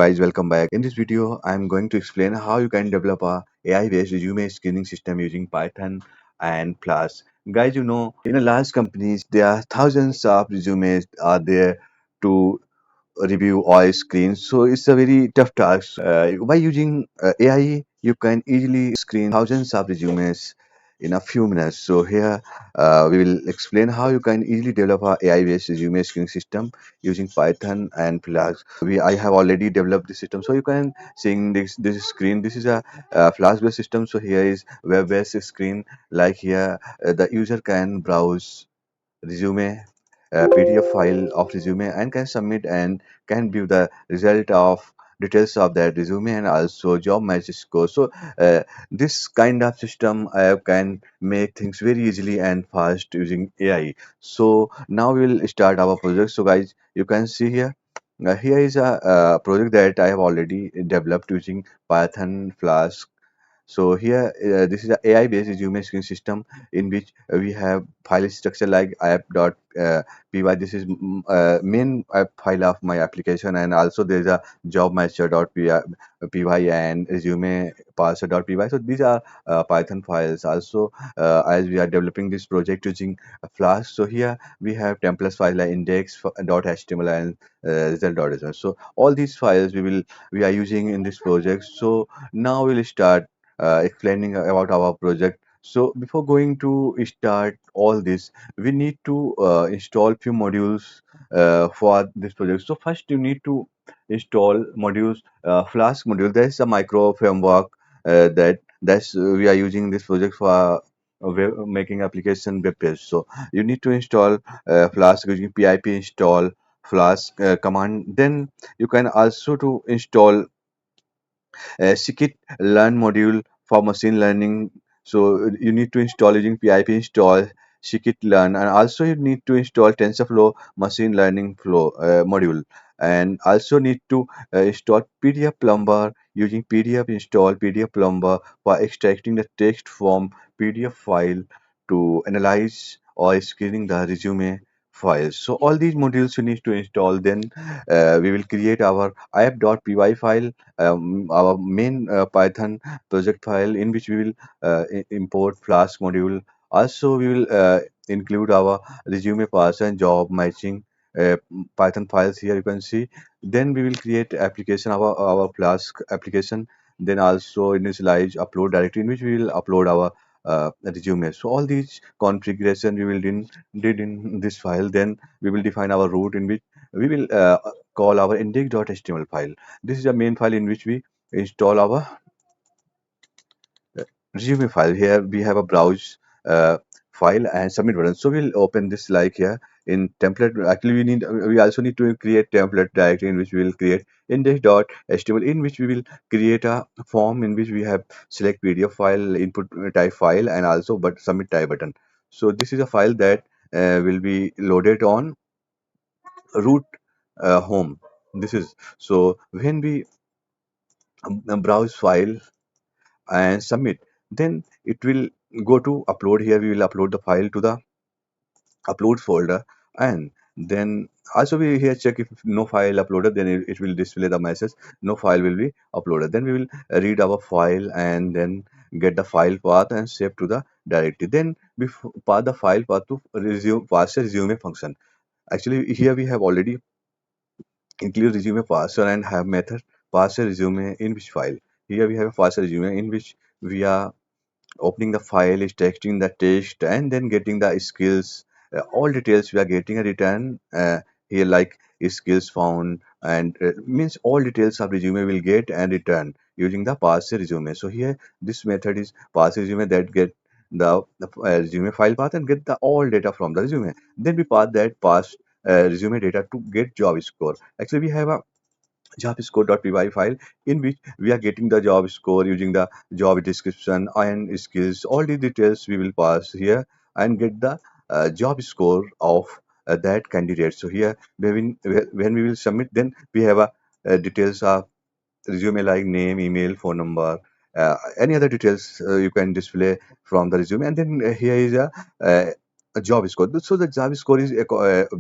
guys, welcome back. In this video, I'm going to explain how you can develop a AI-based resume screening system using Python and Flask. Guys, in a large companies, there are thousands of resumes are there to review or screen. So it's a very tough task. By using AI, you can easily screen thousands of resumes in a few minutes. So here we will explain how you can easily develop a AI-based resume screening system using Python and Flask. I have already developed this system, so you can seeing this screen. This is a Flask-based system. So here is web-based screen. Like here, the user can browse resume PDF file of resume and can submit and can view the result of details of that resume and also job match score. So this kind of system can make things very easily and fast using AI. So now we will start our project. So guys, you can see here. Here is a project that I have already developed using Python, Flask, so here, this is a AI-based resume screen system in which we have file structure like app.py. This is main file of my application, and also there is a job matcher.py and resume parser.py. So these are Python files. Also, as we are developing this project using Flask, so here we have templates file like index.html and result.html. So all these files we are using in this project. So now we'll start explaining about our project. So before going to start all this, we need to install few modules for this project. So first you need to install modules, Flask module. There's a micro framework that's we are using this project for making application web page. So you need to install Flask using pip install Flask command. Then you can also to install scikit learn module for machine learning. So you need to install using pip install scikit learn, and also you need to install TensorFlow machine learning flow module, and also need to install PDF Plumber using PDF install PDF Plumber for extracting the text from PDF file to analyze or screening the resume files. So all these modules you need to install. Then we will create our app.py file, our main Python project file in which we will import Flask module. Also, we will include our resume parser and job matching Python files here. You can see. Then we will create application our Flask application. Then also initialize upload directory in which we will upload our resume. So all these configuration we will did in this file. Then we will define our route in which we will call our index.html file. This is a main file in which we install our resume file. Here we have a browse file and submit button. So we'll open this like here in template. Actually, we also need to create template directory in which we will create index.html in which we will create a form in which we have select PDF file, input type file, and also but submit type button. So this is a file that will be loaded on root home. This is so when we browse file and submit, then it will go to upload. Here we will upload the file to the upload folder, and then also we here check if no file uploaded, then it will display the message no file will be uploaded. Then we will read our file and then get the file path and save to the directory. Then we pass the file path to resume parser resume function. Actually here we have already include resume parser and have method parser resume in which file. Here we have a parser resume in which we are opening the file, is texting the text, and then getting the skills. All details we are getting a return here, like skills found, and means all details of resume will get and return using the parser resume. So here this method is parser resume that get the resume file path and get the all data from the resume. Then we pass that pass resume data to get job score. Actually, we have a job score.py file in which we are getting the job score using the job description and skills. All the details we will pass here and get the job score of that candidate. So here when we will submit, then we have details of resume like name, email, phone number, any other details you can display from the resume. And then here is a job score. So the job score is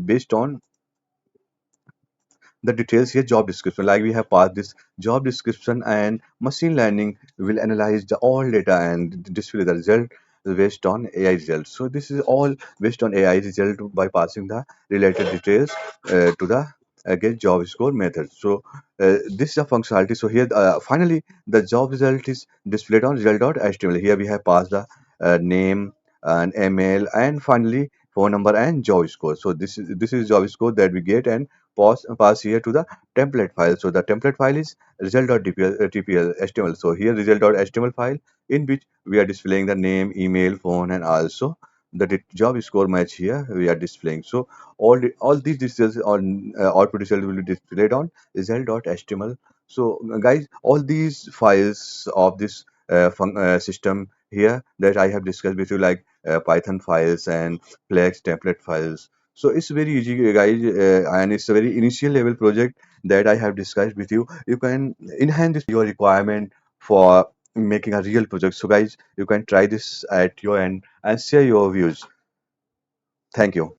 based on the details here, job description, like we have passed this job description, and machine learning will analyze the all data and display the result based on AI results. So this is all based on AI result by passing the related details to the get job score method. So this is a functionality. So here finally the job result is displayed on result.html. Here we have passed the name and email and finally phone number and job score. So this is job score that we get and pass here to the template file. So the template file is result.tpl html. So here result.html file in which we are displaying the name, email, phone, and also the job score match here we are displaying. So all these details on output result will be displayed on result.html. So guys, all these files of this system here that I have discussed with you, like Python files and Flex template files. So it's very easy, guys, and it's a very initial level project that I have discussed with you. You can enhance this your requirement for making a real project. So guys, you can try this at your end and share your views. Thank you.